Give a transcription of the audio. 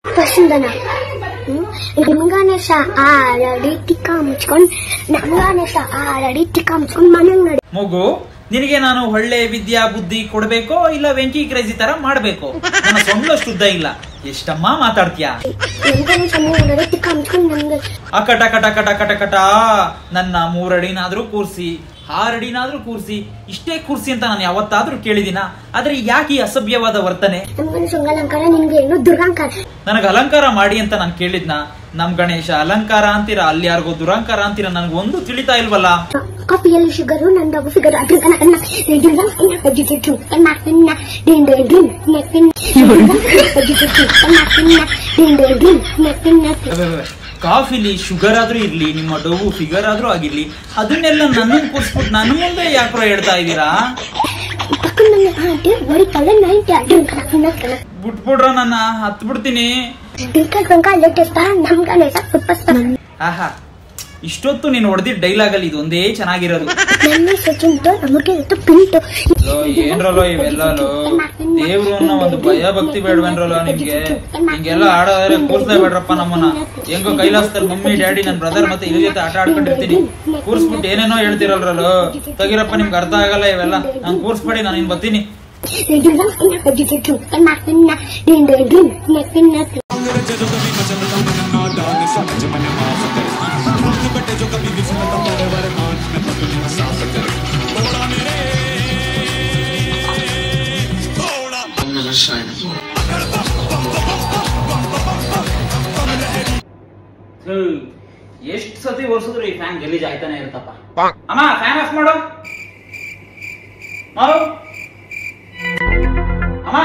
ವಸುಂಧನ ಗಣೇಶ ಆರಡಿ ಟಿಕ್ಕ ಮುಚ್ಕೊಂಡ್ ಗಣೇಶ ಆರಡಿ ಟಿಕ್ಕ ಮುಚ್ಕೊಂಡ್ ಮನೆಗ್ ನಡಿ. ಮಗು, ನಿನಗೆ ನಾನು ಒಳ್ಳೆ ವಿದ್ಯಾ ಬುದ್ಧಿ ಕೊಡ್ಬೇಕೋ ಇಲ್ಲ ವೆಂಕಿ ಕ್ರೇಜಿ ತರ ಮಾಡ್ಬೇಕು? ನನ್ನ ಸೊಂಗ್ಲಷ್ಟು ಉದ್ದ ಇಲ್ಲ, ಎಷ್ಟಮ್ಮ ಮಾತಾಡ್ತೀಯ? ಅಕಟ ಕಟ ಕಟ ಕಟ ಕಟ ನನ್ನ 3 ಅಡಿನಾದ್ರೂ ಕೂರ್ಸಿ 6 ಅಡಿನಾದ್ರೂ ಕೂರ್ಸಿ, ಇಷ್ಟೇ ಕೂರ್ಸಿ ಅಂತ ನಾನು ಯಾವತ್ತಾದ್ರೂ ಕೇಳಿದಿನ? ಆದ್ರೆ ಯಾಕೆ ಈ ಅಸಭ್ಯವಾದ ವರ್ತನೆ? ನನಗ ಅಲಂಕಾರ ಮಾಡಿ ಅಂತ ನಾನು ಕೇಳಿದ್ನ? ನಮ್ ಗಣೇಶ ಅಲಂಕಾರ ಅಂತೀರಾ, ಅಲ್ಲಿ ಯಾರಿಗೋ ದುರಂಕಾರ ಅಂತೀರಾ, ನನ್ಗೆ ಒಂದು ತಿಳಿತಾ ಇಲ್ವಲ್ಲ. ಕಾಫಿಯಲ್ಲಿ ಶುಗರು, ನಂದು ಫಿಗರ್ ಕಾಫಿಲಿ ಶುಗರ್ ಆದ್ರೂ ಇರ್ಲಿ, ನಿಮ್ಮ ಡೋವು ಫಿಗರ್ ಆದ್ರೂ ಆಗಿರ್ಲಿ, ಅದನ್ನೆಲ್ಲ ನನ್ನನ್ನು ಕೂರ್ಸ್ಬಿಟ್ಟು ನನ್ನ ಮುಂದೆ ಯಾಕ್ರೋ ಹೇಳ್ತಾ ಇದ್ದೀರಾ? ಬಿಟ್ಬಿಡ್ರ, ನನ್ನ ಹತ್ ಬಿಡ್ತೀನಿ. ಆಹಾ, ಇಷ್ಟೊತ್ತು ನೀನು ಹೊಡೆದಿದ್ದ ಡೈಲಾಗ್ ಅಲ್ಲಿ ಇದೊಂದೇ ಚೆನ್ನಾಗಿರೋದು. ಏನ್ರಲ್ಲೋ ಇವೆಲ್ಲೋ, ದೇವ್ರು ಅನ್ನೋ ಒಂದು ಭಯ ಭಕ್ತಿ ಬೇಡವೇನ್ರಲ್ಲ ನಿಮ್ಗೆ? ಹಿಂಗೆಲ್ಲ ಆಡೋದ್ರೆ ಕೂರ್ಸ್ಲೇ ಬೇಡ್ರಪ್ಪ ನಮ್ಮನ್ನ. ಹೆಂಗೋ ಕೈಲಾಸದಲ್ಲಿ ಮಮ್ಮಿ ಡ್ಯಾಡಿ ನನ್ನ ಬ್ರದರ್ ಮತ್ತೆ ಇದ್ರ ಜೊತೆ ಆಟ ಆಡ್ಕೊಂಡಿರ್ತೀನಿ, ಕೂರ್ಸ್ಬಿಟ್ಟು ಏನೇನೋ ಹೇಳ್ತಿರಲ್ರಲ್ಲೋ. ತೆಗಿರಪ್ಪ, ನಿಮ್ಗೆ ಅರ್ಥ ಆಗಲ್ಲ ಇವೆಲ್ಲ. ನಾನು ಕೂರ್ಸ್ಬೇಡಿ, ನಾನು ಇನ್ ಬರ್ತೀನಿ. ಎಷ್ಟ್ ಸತಿ ಓಡಿಸಿದ್ರು ಈ ಫ್ಯಾನ್ ಗಲೀಜ್ ಆಯ್ತಾನೆ ಇರ್ತಪ್ಪ. ಅಮ್ಮ, ಫ್ಯಾನ್ ಆಫ್ ಮಾಡು. ಅಮ್ಮ